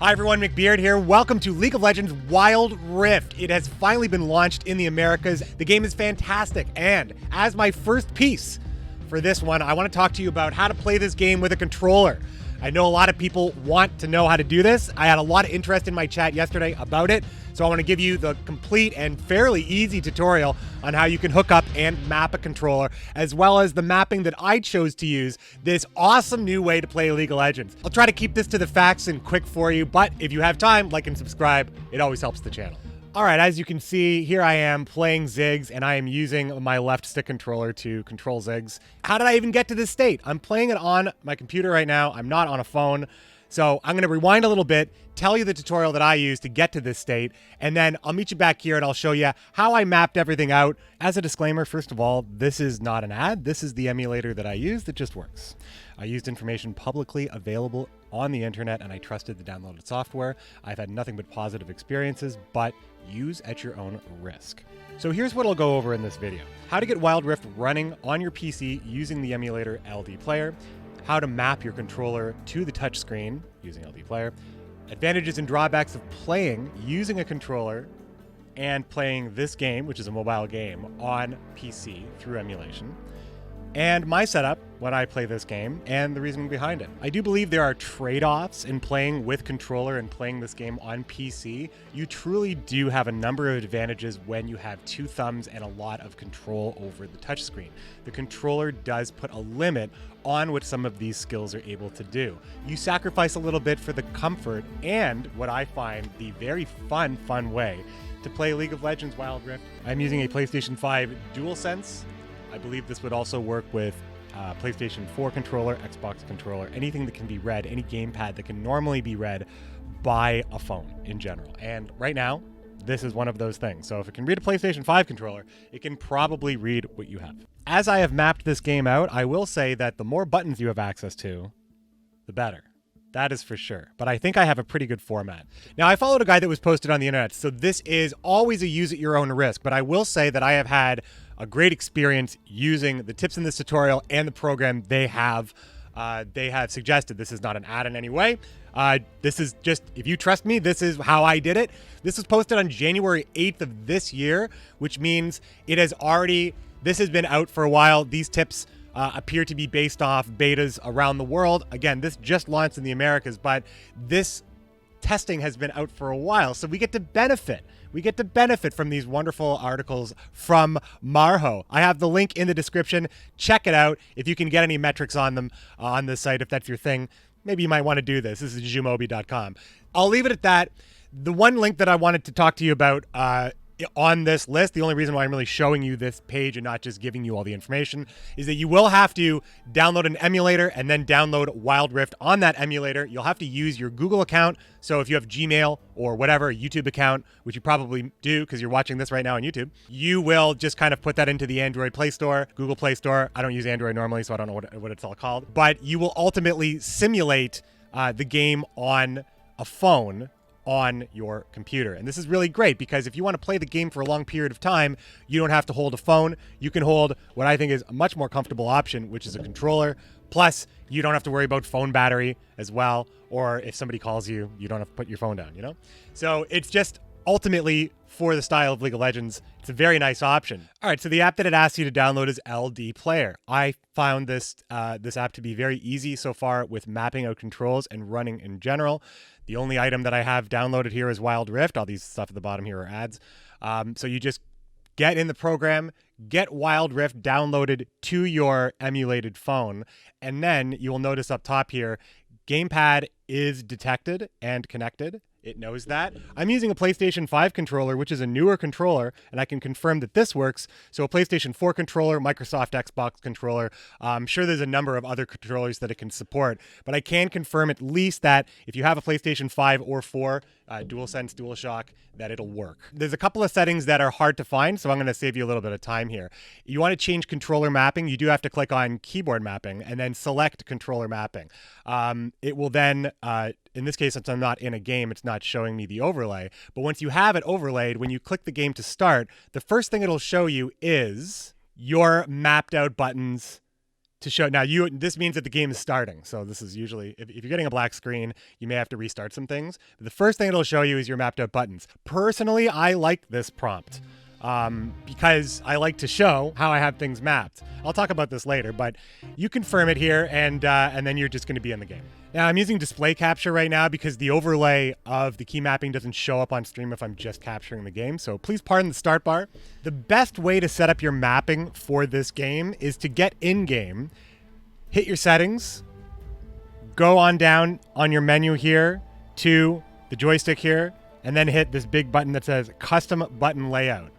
Hi everyone, McBeard here. Welcome to League of Legends Wild Rift. It has finally been launched in the Americas. The game is fantastic, and as my first piece for this one, I want to talk to you about how to play this game with a controller. I know a lot of people want to know how to do this. I had a lot of interest in my chat yesterday about it, so I want to give you the complete and fairly easy tutorial on how you can hook up and map a controller, as well as the mapping that I chose to use, this awesome new way to play League of Legends. I'll try to keep this to the facts and quick for you, but if you have time, like and subscribe. It always helps the channel. All right, as you can see, here I am playing Ziggs, and I am using my left stick controller to control Ziggs. How did I even get to this state? I'm playing it on my computer right now. I'm not on a phone. So I'm going to rewind a little bit, tell you the tutorial that I used to get to this state, and then I'll meet you back here and I'll show you how I mapped everything out. As a disclaimer, first of all, this is not an ad. This is the emulator that I used. It just works. I used information publicly available on the internet, and I trusted the downloaded software. I've had nothing but positive experiences, but use at your own risk. So here's what I'll go over in this video. How to get Wild Rift running on your PC using the emulator LDPlayer. How to map your controller to the touchscreen using LDPlayer, advantages and drawbacks of playing using a controller and playing this game, which is a mobile game, on PC through emulation, and my setup when I play this game and the reasoning behind it. I do believe there are trade-offs in playing with controller and playing this game on PC. You truly do have a number of advantages when you have two thumbs and a lot of control over the touchscreen. The controller does put a limit on what some of these skills are able to do. You sacrifice a little bit for the comfort and what I find the very fun way to play League of Legends Wild Rift. I'm using a PlayStation 5 DualSense. I believe this would also work with PlayStation 4 controller, Xbox controller, anything that can be read, any gamepad that can normally be read by a phone in general. And right now, this is one of those things. So if it can read a PlayStation 5 controller, it can probably read what you have. As I have mapped this game out, I will say that the more buttons you have access to, the better. That is for sure. But I think I have a pretty good format. Now, I followed a guide that was posted on the internet, so this is always a use at your own risk. But I will say that I have had a great experience using the tips in this tutorial and the program they have suggested. This is not an ad in any way. This is just, if you trust me, this is how I did it. This was posted on January 8th of this year, which means it has already, this has been out for a while. These tips appear to be based off betas around the world. Again, this just launched in the Americas, but this testing has been out for a while, so we get to benefit. We get to benefit from these wonderful articles from Marho. I have the link in the description. Check it out. If you can get any metrics on them on the site, if that's your thing, maybe you might want to do this. This is jumobi.com. I'll leave it at that. The one link that I wanted to talk to you about on this list, the only reason why I'm really showing you this page and not just giving you all the information, is that you will have to download an emulator and then download Wild Rift on that emulator. You'll have to use your Google account. So if you have Gmail or whatever, a YouTube account, which you probably do because you're watching this right now on YouTube, you will just kind of put that into the Android Play Store, Google Play Store. I don't use Android normally, so I don't know what it's all called. But you will ultimately simulate the game on a phone on your computer. And this is really great because if you want to play the game for a long period of time, you don't have to hold a phone. You can hold what I think is a much more comfortable option, which is a controller. Plus, you don't have to worry about phone battery as well. Or if somebody calls you, you don't have to put your phone down, you know? So it's just ultimately, for the style of League of Legends, it's a very nice option. All right, so the app that it asks you to download is LDPlayer. I found this app to be very easy so far with mapping out controls and running in general. The only item that I have downloaded here is Wild Rift. All these stuff at the bottom here are ads. So you just get in the program, get Wild Rift downloaded to your emulated phone, and then you will notice up top here, gamepad is detected and connected. It knows that. I'm using a PlayStation 5 controller, which is a newer controller, and I can confirm that this works. So a PlayStation 4 controller, Microsoft Xbox controller. I'm sure there's a number of other controllers that it can support, but I can confirm at least that if you have a PlayStation 5 or 4, DualSense, DualShock, that it'll work. There's a couple of settings that are hard to find, so I'm going to save you a little bit of time here. You want to change controller mapping, you do have to click on keyboard mapping and then select controller mapping. It will then, in this case, since I'm not in a game, it's not showing me the overlay. But once you have it overlaid, when you click the game to start, the first thing it'll show you is your mapped out buttons to show. Now, this means that the game is starting. So this is usually, if you're getting a black screen, you may have to restart some things. But the first thing it'll show you is your mapped out buttons. Personally, I like this prompt because I like to show how I have things mapped. I'll talk about this later, but you confirm it here, and then you're just going to be in the game. Now, I'm using display capture right now because the overlay of the key mapping doesn't show up on stream if I'm just capturing the game, so please pardon the start bar. The best way to set up your mapping for this game is to get in-game, hit your settings, go on down on your menu here to the joystick here, and then hit this big button that says Custom Button Layout.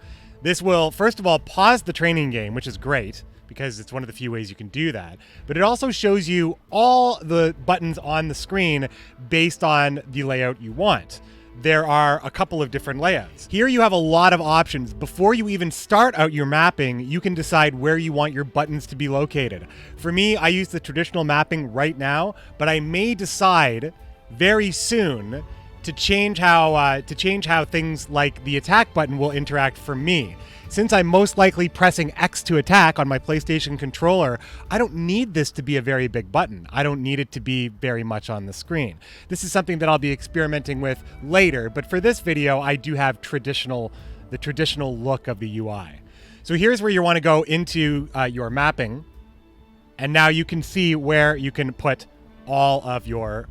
This will, first of all, pause the training game, which is great, because it's one of the few ways you can do that. But it also shows you all the buttons on the screen based on the layout you want. There are a couple of different layouts. Here you have a lot of options. Before you even start out your mapping, you can decide where you want your buttons to be located. For me, I use the traditional mapping right now, but I may decide very soon to change how things like the attack button will interact for me. Since I'm most likely pressing X to attack on my PlayStation controller, I don't need this to be a very big button. I don't need it to be very much on the screen. This is something that I'll be experimenting with later, but for this video, I do have the traditional look of the UI. So here's where you want to go into your mapping, and now you can see where you can put all of your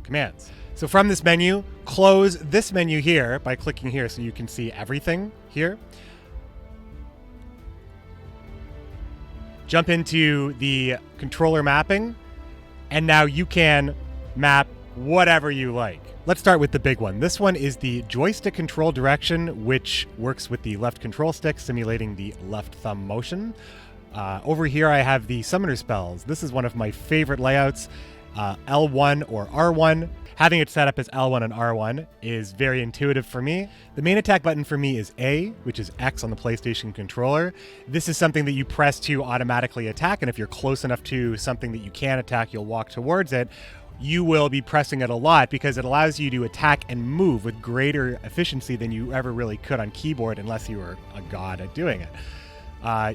commands. So from this menu, close this menu here by clicking here so you can see everything here. Jump into the controller mapping, and now you can map whatever you like. Let's start with the big one. This one is the joystick control direction, which works with the left control stick, simulating the left thumb motion. Over here, I have the summoner spells. This is one of my favorite layouts, L1 or R1. Having it set up as L1 and R1 is very intuitive for me. The main attack button for me is A, which is X on the PlayStation controller. This is something that you press to automatically attack, and if you're close enough to something that you can attack, you'll walk towards it. You will be pressing it a lot because it allows you to attack and move with greater efficiency than you ever really could on keyboard unless you were a god at doing it.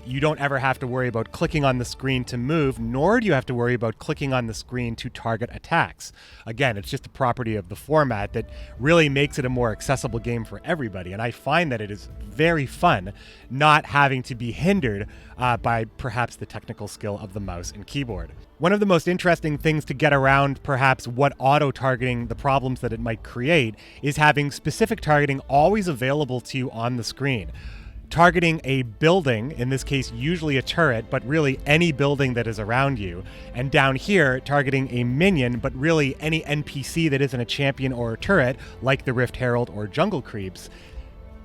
You don't ever have to worry about clicking on the screen to move, nor do you have to worry about clicking on the screen to target attacks. Again, it's just a property of the format that really makes it a more accessible game for everybody, and I find that it is very fun not having to be hindered by perhaps the technical skill of the mouse and keyboard. One of the most interesting things to get around perhaps what auto-targeting, the problems that it might create, is having specific targeting always available to you on the screen. Targeting a building, in this case usually a turret, but really any building that is around you, and down here targeting a minion, but really any NPC that isn't a champion or a turret, like the Rift Herald or Jungle Creeps.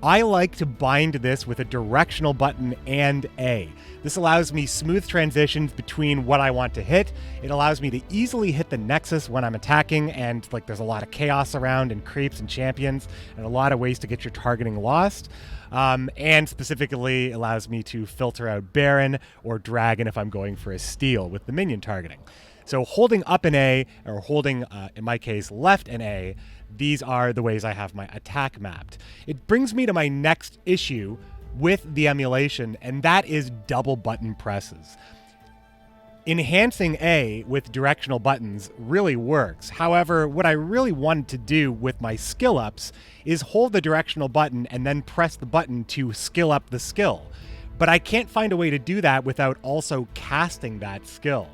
I like to bind this with a directional button and A. This allows me smooth transitions between what I want to hit. It allows me to easily hit the nexus when I'm attacking, and there's a lot of chaos around and creeps and champions and a lot of ways to get your targeting lost. And specifically allows me to filter out Baron or Dragon if I'm going for a steal with the minion targeting. So holding up an A, or holding, in my case, left an A, these are the ways I have my attack mapped. It brings me to my next issue with the emulation, and that is double button presses. Enhancing A with directional buttons really works. However, what I really wanted to do with my skill ups is hold the directional button and then press the button to skill up the skill. But I can't find a way to do that without also casting that skill.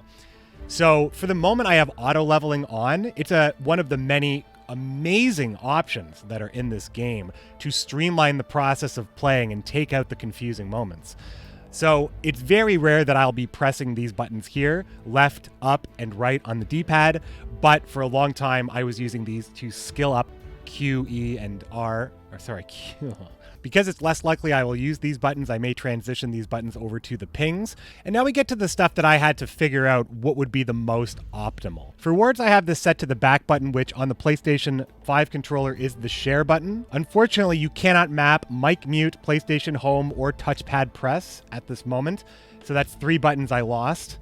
So for the moment I have auto leveling on. It's one of the many amazing options that are in this game to streamline the process of playing and take out the confusing moments. So it's very rare that I'll be pressing these buttons here, left, up, and right on the D-pad, but for a long time I was using these to skill up Q, E, and R, Q. Because it's less likely I will use these buttons, I may transition these buttons over to the pings. And now we get to the stuff that I had to figure out what would be the most optimal. For words, I have this set to the back button, which on the PlayStation 5 controller is the share button. Unfortunately, you cannot map mic mute, PlayStation home, or touchpad press at this moment. So that's 3 buttons I lost.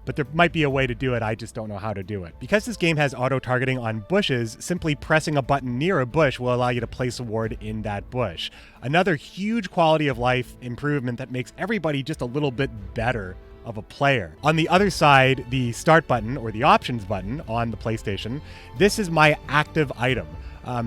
But there might be a way to do it, I just don't know how to do it. Because this game has auto-targeting on bushes, simply pressing a button near a bush will allow you to place a ward in that bush. Another huge quality of life improvement that makes everybody just a little bit better of a player. On the other side, the start button or the options button on the PlayStation, this is my active item.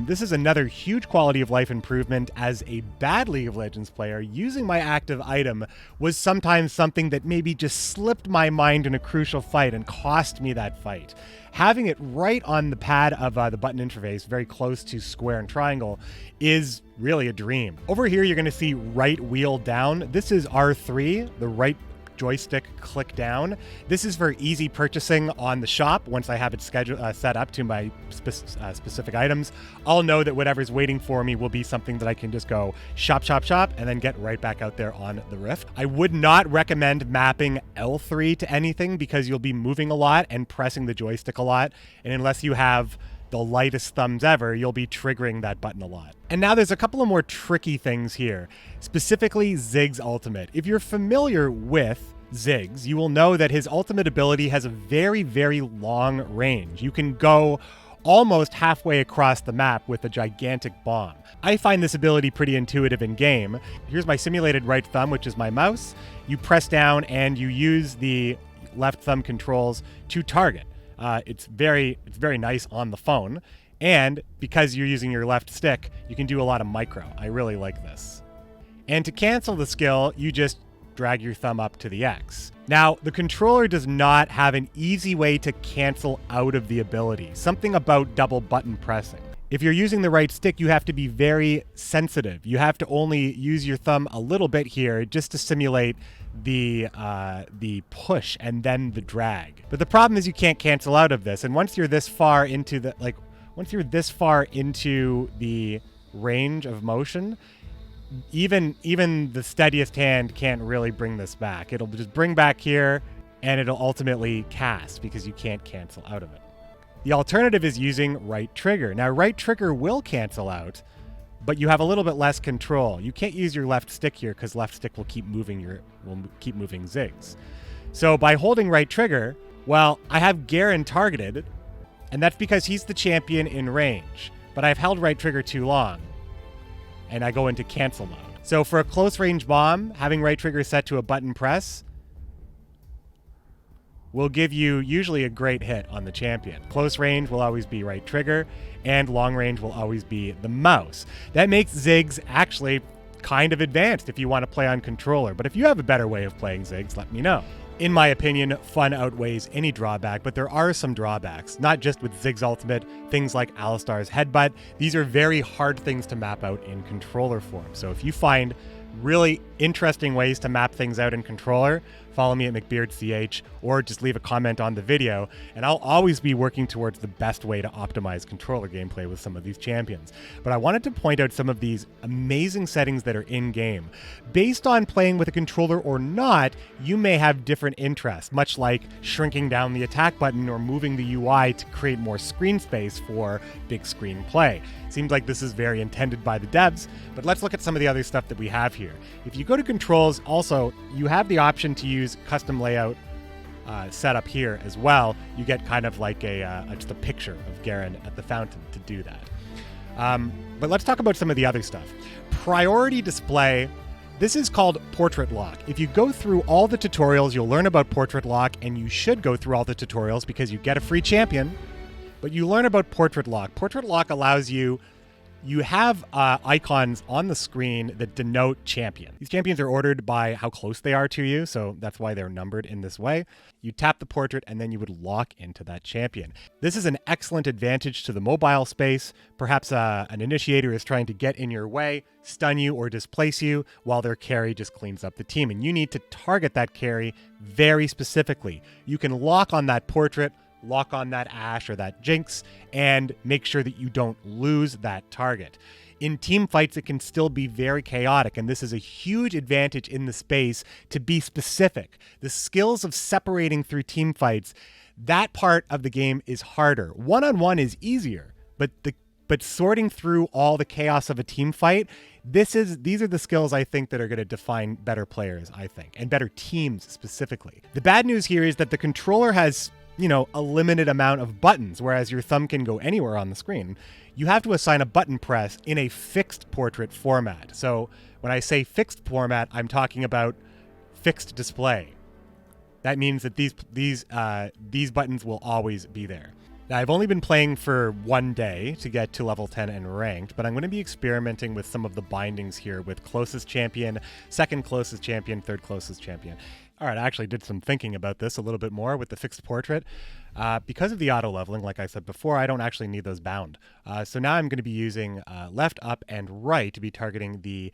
This is another huge quality of life improvement. As a bad League of Legends player, using my active item was sometimes something that maybe just slipped my mind in a crucial fight and cost me that fight. Having it right on the pad of the button interface, very close to square and triangle, is really a dream. Over here, you're going to see right wheel down. This is R3, the right joystick click down. This is for easy purchasing on the shop. Once I have it set up to my specific items, I'll know that whatever's waiting for me will be something that I can just go shop, shop, shop, and then get right back out there on the Rift. I would not recommend mapping L3 to anything because you'll be moving a lot and pressing the joystick a lot. And unless you have the lightest thumbs ever, you'll be triggering that button a lot. And now there's a couple of more tricky things here, specifically Ziggs ultimate. If you're familiar with Ziggs, you will know that his ultimate ability has a very, very long range. You can go almost halfway across the map with a gigantic bomb. I find this ability pretty intuitive in game. Here's my simulated right thumb, which is my mouse. You press down and you use the left thumb controls to target. It's very nice on the phone. And because you're using your left stick, you can do a lot of micro. I really like this. And to cancel the skill, you just drag your thumb up to the X. Now, the controller does not have an easy way to cancel out of the ability. Something about double button pressing. If you're using the right stick, you have to be very sensitive. You have to only use your thumb a little bit here just to simulate the push and then the drag. But the problem is you can't cancel out of this. And once you're this far into the range of motion, even the steadiest hand can't really bring this back. It'll just bring back here and it'll ultimately cast because you can't cancel out of it. The alternative is using right trigger. Now, right trigger will cancel out, but you have a little bit less control. You can't use your left stick here because left stick will keep moving Ziggs. So by holding right trigger, well, I have Garen targeted, and that's because he's the champion in range. But I've held right trigger too long, and I go into cancel mode. So for a close range bomb, having right trigger set to a button press will give you usually a great hit on the champion. Close range will always be right trigger, and long range will always be the mouse. That makes Ziggs actually kind of advanced if you want to play on controller, but if you have a better way of playing Ziggs, let me know. In my opinion, fun outweighs any drawback, but there are some drawbacks, not just with Ziggs Ultimate, things like Alistar's Headbutt. These are very hard things to map out in controller form. So if you find really interesting ways to map things out in controller, follow me at McBeardCH or just leave a comment on the video, and I'll always be working towards the best way to optimize controller gameplay with some of these champions. But I wanted to point out some of these amazing settings that are in-game. Based on playing with a controller or not, you may have different interests, much like shrinking down the attack button or moving the UI to create more screen space for big screen play. Seems like this is very intended by the devs, but let's look at some of the other stuff that we have here. If you go to controls, also, you have the option to use custom layout setup here as well. You get kind of like just a picture of Garen at the fountain to do that. But let's talk about some of the other stuff. Priority display. This is called portrait lock. If you go through all the tutorials, you'll learn about portrait lock, and you should go through all the tutorials because you get a free champion, but you learn about portrait lock. Portrait lock allows you have icons on the screen that denote champion. These champions are ordered by how close they are to you, so that's why they're numbered in this way. You tap the portrait and then you would lock into that champion. This is an excellent advantage to the mobile space. Perhaps an initiator is trying to get in your way, stun you, or displace you while their carry just cleans up the team. And you need to target that carry very specifically. You can lock on that portrait, lock on that Ashe or that Jinx, and make sure that you don't lose that target. In team fights, it can still be very chaotic, and this is a huge advantage in the space to be specific. The skills of separating through team fights, that part of the game is harder. One-on-one is easier, but sorting through all the chaos of a team fight, these are the skills I think that are going to define better players, I think, and better teams specifically. The bad news here is that the controller has a limited amount of buttons, whereas your thumb can go anywhere on the screen. You have to assign a button press in a fixed portrait format. So when I say fixed format, I'm talking about fixed display. that means that these buttons will always be there. Now, I've only been playing for 1 day to get to level 10 and ranked, but I'm going to be experimenting with some of the bindings here with closest champion, second closest champion, third closest champion. All right, I actually did some thinking about this a little bit more with the fixed portrait. Because of the auto leveling, like I said before, I don't actually need those bound. So now I'm going to be using left, up, and right to be targeting the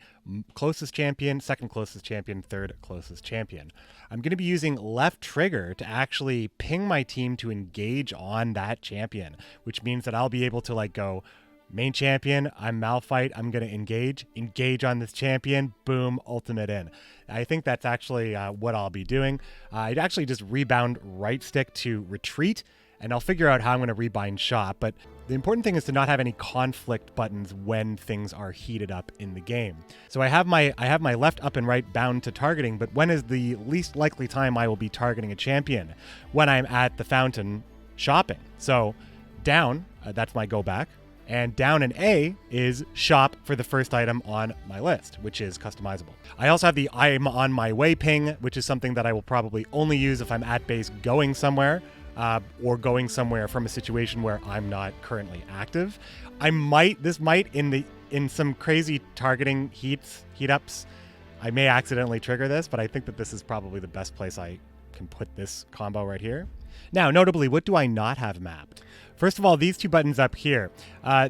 closest champion, second closest champion, third closest champion. I'm going to be using left trigger to actually ping my team to engage on that champion, which means that I'll be able to like go, main champion, I'm Malphite, I'm going to engage on this champion, boom, ultimate in. I think that's actually what I'll be doing. I'd actually just rebound right stick to retreat, and I'll figure out how I'm going to rebind shot, but the important thing is to not have any conflict buttons when things are heated up in the game. So I have my left, up, and right bound to targeting, but when is the least likely time I will be targeting a champion? When I'm at the fountain shopping. So down, that's my go back. And down in A is shop for the first item on my list, which is customizable. I also have the I'm on my way ping, which is something that I will probably only use if I'm at base going somewhere, or going somewhere from a situation where I'm not currently active. This might in some crazy targeting heat ups, I may accidentally trigger this, but I think that this is probably the best place I can put this combo right here. Now, notably, what do I not have mapped? First of all, these two buttons up here.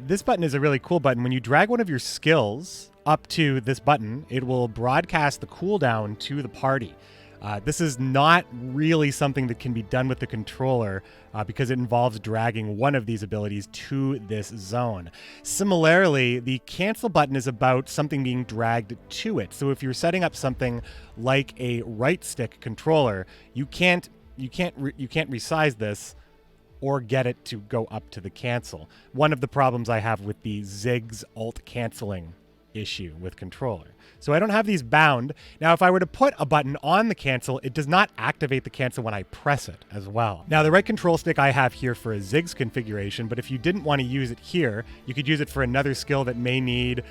This button is a really cool button. When you drag one of your skills up to this button, it will broadcast the cooldown to the party. This is not really something that can be done with the controller because it involves dragging one of these abilities to this zone. Similarly, the cancel button is about something being dragged to it. So if you're setting up something like a right stick controller, you can't resize this or get it to go up to the cancel. One of the problems I have with the Ziggs alt canceling issue with controller. So I don't have these bound. Now, if I were to put a button on the cancel, it does not activate the cancel when I press it as well. Now, the right control stick I have here for a Ziggs configuration, but if you didn't want to use it here, you could use it for another skill that may need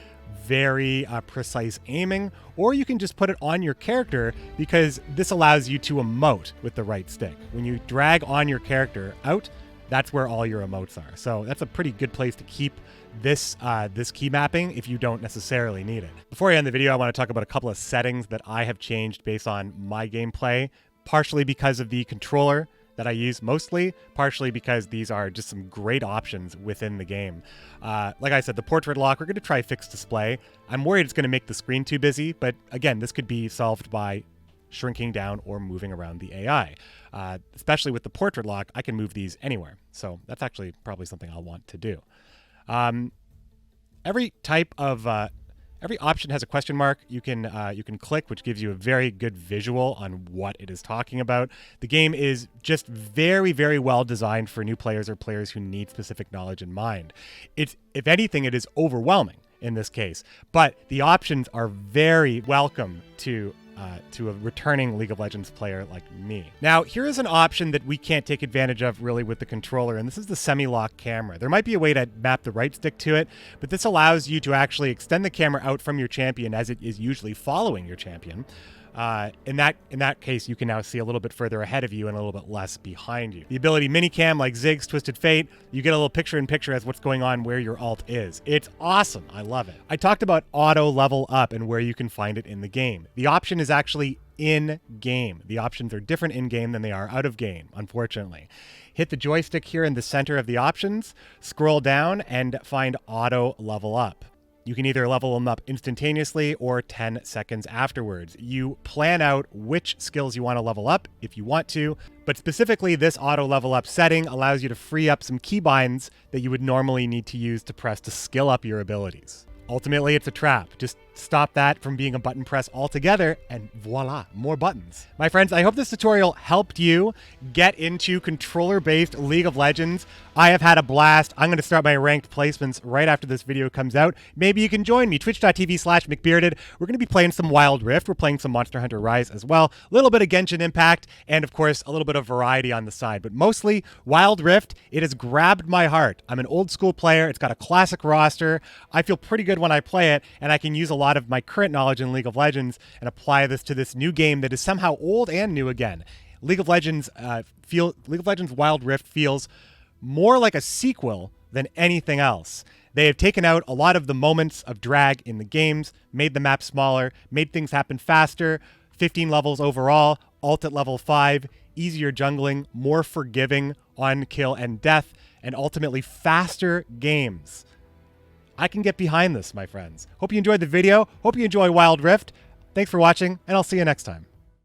very precise aiming, or you can just put it on your character because this allows you to emote with the right stick. When you drag on your character out, that's where all your emotes are. So that's a pretty good place to keep this key mapping if you don't necessarily need it. Before I end the video, I want to talk about a couple of settings that I have changed based on my gameplay, partially because of the controller that I use mostly, partially because these are just some great options within the game. Like I said, the portrait lock, we're going to try fixed display. I'm worried it's going to make the screen too busy, but again, this could be solved by shrinking down or moving around the AI. Especially with the portrait lock, I can move these anywhere. So that's actually probably something I'll want to do. Every option has a question mark you can click, which gives you a very good visual on what it is talking about. The game is just very, very well designed for new players or players who need specific knowledge in mind. If anything, it is overwhelming in this case, but the options are very welcome to a returning League of Legends player like me. Now, here is an option that we can't take advantage of really with the controller, and this is the semi-lock camera. There might be a way to map the right stick to it, but this allows you to actually extend the camera out from your champion as it is usually following your champion. In that case, you can now see a little bit further ahead of you and a little bit less behind you. The ability minicam, like Ziggs, Twisted Fate, you get a little picture-in-picture as what's going on where your alt is. It's awesome. I love it. I talked about auto level up and where you can find it in the game. The option is actually in-game. The options are different in-game than they are out of game, unfortunately. Hit the joystick here in the center of the options, scroll down, and find auto level up. You can either level them up instantaneously or 10 seconds afterwards. You plan out which skills you want to level up if you want to, but specifically this auto level up setting allows you to free up some keybinds that you would normally need to use to press to skill up your abilities. Ultimately, it's a trap. Just stop that from being a button press altogether, and voila, more buttons. My friends, I hope this tutorial helped you get into controller-based League of Legends. I have had a blast. I'm going to start my ranked placements right after this video comes out. Maybe you can join me, twitch.tv/McBearded. We're going to be playing some Wild Rift. We're playing some Monster Hunter Rise as well. A little bit of Genshin Impact, and of course, a little bit of variety on the side. But mostly, Wild Rift, it has grabbed my heart. I'm an old school player. It's got a classic roster. I feel pretty good when I play it, and I can use a lot of my current knowledge in League of Legends and apply this to this new game that is somehow old and new again. League of Legends Wild Rift feels more like a sequel than anything else. They have taken out a lot of the moments of drag in the games, made the map smaller, made things happen faster, 15 levels overall, ult at level 5, easier jungling, more forgiving on kill and death, and ultimately faster games. I can get behind this, my friends. Hope you enjoyed the video. Hope you enjoy Wild Rift. Thanks for watching, and I'll see you next time.